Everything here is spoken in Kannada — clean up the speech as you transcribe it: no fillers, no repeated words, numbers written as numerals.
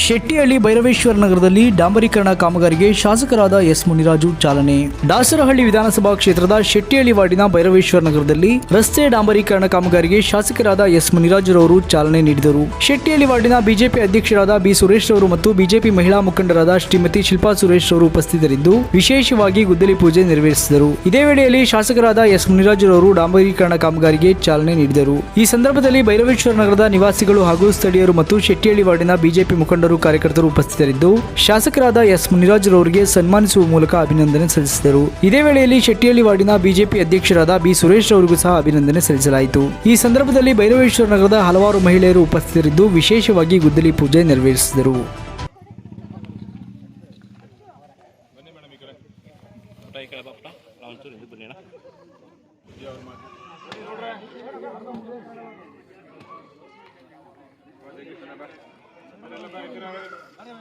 ಶೆಟ್ಟಿಹಳ್ಳಿ ಭೈರವೇಶ್ವರ ನಗರದಲ್ಲಿ ಡಾಂಬರೀಕರಣ ಕಾಮಗಾರಿಗೆ ಶಾಸಕರಾದ ಎಸ್ ಮುನಿರಾಜು ಚಾಲನೆ. ದಾಸರಹಳ್ಳಿ ವಿಧಾನಸಭಾ ಕ್ಷೇತ್ರದ ಶೆಟ್ಟಿಹಳ್ಳಿ ವಾರ್ಡಿನ ಭೈರವೇಶ್ವರ ನಗರದಲ್ಲಿ ರಸ್ತೆ ಡಾಂಬರೀಕರಣ ಕಾಮಗಾರಿಗೆ ಶಾಸಕರಾದ ಎಸ್ ಮುನಿರಾಜುರವರು ಚಾಲನೆ ನೀಡಿದರು. ಶೆಟ್ಟಿಹಳ್ಳಿ ವಾರ್ಡಿನ ಬಿಜೆಪಿ ಅಧ್ಯಕ್ಷರಾದ ಬಿ ಸುರೇಶ್ ರವರು ಮತ್ತು ಬಿಜೆಪಿ ಮಹಿಳಾ ಮುಖಂಡರಾದ ಶ್ರೀಮತಿ ಶಿಲ್ಪಾ ಸುರೇಶ್ ರವರು ಉಪಸ್ಥಿತರಿದ್ದು ವಿಶೇಷವಾಗಿ ಗುದ್ದಲಿ ಪೂಜೆ ನೆರವೇರಿಸಿದರು. ಇದೇ ವೇಳೆಯಲ್ಲಿ ಶಾಸಕರಾದ ಎಸ್ ಮುನಿರಾಜುರವರು ಡಾಂಬರೀಕರಣ ಕಾಮಗಾರಿಗೆ ಚಾಲನೆ ನೀಡಿದರು. ಈ ಸಂದರ್ಭದಲ್ಲಿ ಭೈರವೇಶ್ವರ ನಗರದ ನಿವಾಸಿಗಳು ಹಾಗೂ ಸ್ಥಳೀಯರು ಮತ್ತು ಶೆಟ್ಟಿಹಳ್ಳಿ ವಾರ್ಡಿನ ಬಿಜೆಪಿ ಮುಖಂಡರು ಕಾರ್ಯಕರ್ತರು ಉಪಸ್ಥಿತರಿದ್ದು ಶಾಸಕರಾದ ಎಸ್ ಮುನಿರಾಜುರವರಿಗೆ ಸನ್ಮಾನಿಸುವ ಮೂಲಕ ಅಭಿನಂದನೆ ಸಲ್ಲಿಸಿದರು. ಇದೇ ವೇಳೆಯಲ್ಲಿ ಶೆಟ್ಟಿಹಳ್ಳಿ ವಾರ್ಡಿನ ಬಿಜೆಪಿ ಅಧ್ಯಕ್ಷರಾದ ಬಿ ಸುರೇಶ್ ಅವರಿಗೂ ಸಹ ಅಭಿನಂದನೆ ಸಲ್ಲಿಸಲಾಯಿತು. ಈ ಸಂದರ್ಭದಲ್ಲಿ ಭೈರವೇಶ್ವರ ನಗರದ ಹಲವಾರು ಮಹಿಳೆಯರು ಉಪಸ್ಥಿತರಿದ್ದು ವಿಶೇಷವಾಗಿ ಗುದ್ದಲಿ ಪೂಜೆ ನೆರವೇರಿಸಿದರು. ಅರೆ